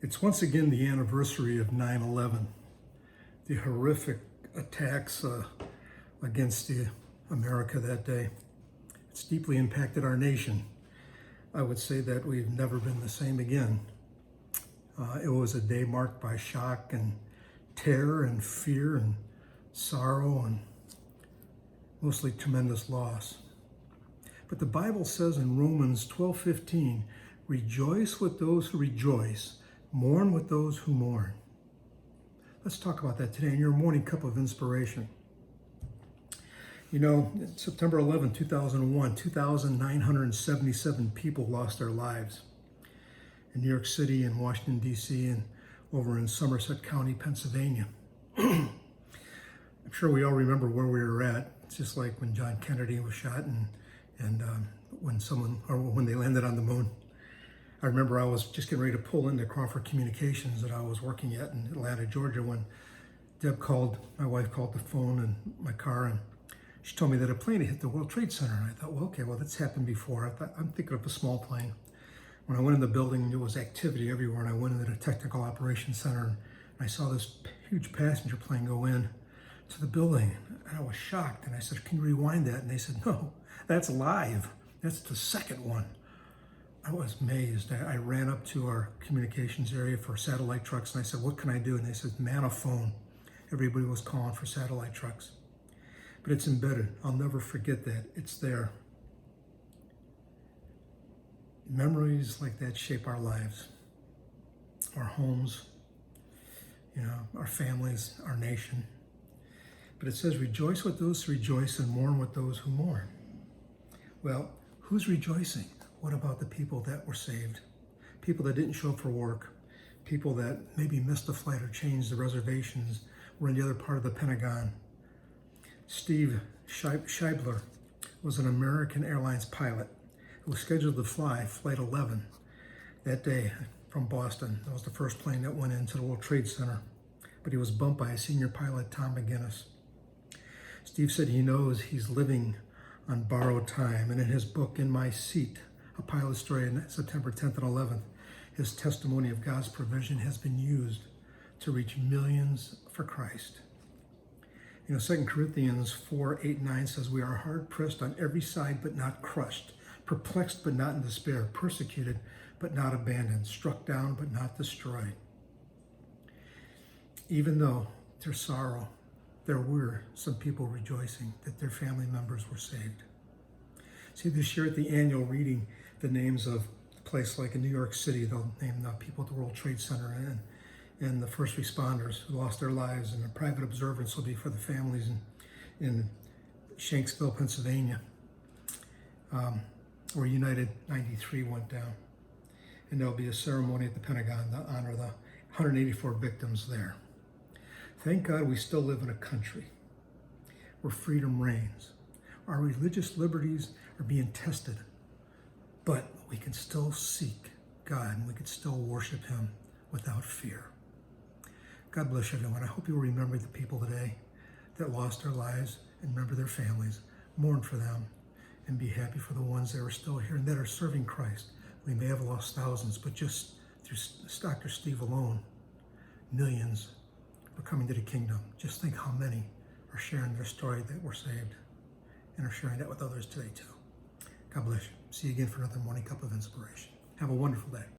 It's once again the anniversary of 9/11, the horrific attacks against America that day. It's deeply impacted our nation. I would say that we've never been the same again. It was a day marked by shock and terror and fear and sorrow and mostly tremendous loss. But the Bible says in Romans 12:15, rejoice with those who rejoice, mourn with those who mourn. Let's talk about that today in your morning cup of inspiration. You know, September 11, 2001, 2,977 people lost their lives in New York City and Washington, D.C., and over in Somerset County, Pennsylvania. I'm sure we all remember where we were at. It's just like when John Kennedy was shot and when they landed on the moon. I remember I was just getting ready to pull into Crawford Communications that I was working at in Atlanta, Georgia, when Deb called, my wife called the phone in my car, and she told me that a plane had hit the World Trade Center. And I thought, well, okay, that's happened before. I'm thinking of a small plane. When I went in the building, there was activity everywhere, and I went into the Technical Operations Center, and I saw this huge passenger plane go in to the building, and I was shocked. And I said, can you rewind that? And they said, no, that's live. That's the second one. I was amazed. I ran up to our communications area for satellite trucks, and I said, what can I do? And they said, man a phone. Everybody was calling for satellite trucks. But it's embedded. I'll never forget that. It's there. Memories like that shape our lives, our homes, our families, our nation. But it says, rejoice with those who rejoice and mourn with those who mourn. Well, who's rejoicing? What about the people that were saved? People that didn't show up for work, people that maybe missed a flight or changed the reservations, were in the other part of the Pentagon. Steve Scheibler was an American Airlines pilot who was scheduled to fly Flight 11 that day from Boston. That was the first plane that went into the World Trade Center, but he was bumped by a senior pilot, Tom McGinnis. Steve said he knows he's living on borrowed time, and in his book, In My Seat, a pilot story on September 10th and 11th, his testimony of God's provision has been used to reach millions for Christ. 2 Corinthians 4:8-9 says, we are hard pressed on every side but not crushed, perplexed but not in despair, persecuted but not abandoned, struck down but not destroyed. Even though there's sorrow, there were some people rejoicing that their family members were saved. See, this year at the annual reading, the names of a place like in New York City, they'll name the people at the World Trade Center and the first responders who lost their lives, and a private observance will be for the families in Shanksville, Pennsylvania, where United 93 went down. And there'll be a ceremony at the Pentagon to honor the 184 victims there. Thank God we still live in a country where freedom reigns. Our religious liberties are being tested, but we can still seek God and we can still worship Him without fear. God bless everyone. I hope you will remember the people today that lost their lives and remember their families, mourn for them, and be happy for the ones that are still here and that are serving Christ. We may have lost thousands, but just through Dr. Steve alone, millions are coming to the kingdom. Just think how many are sharing their story that were saved and are sharing that with others today too. God bless you. See you again for another morning cup of inspiration. Have a wonderful day.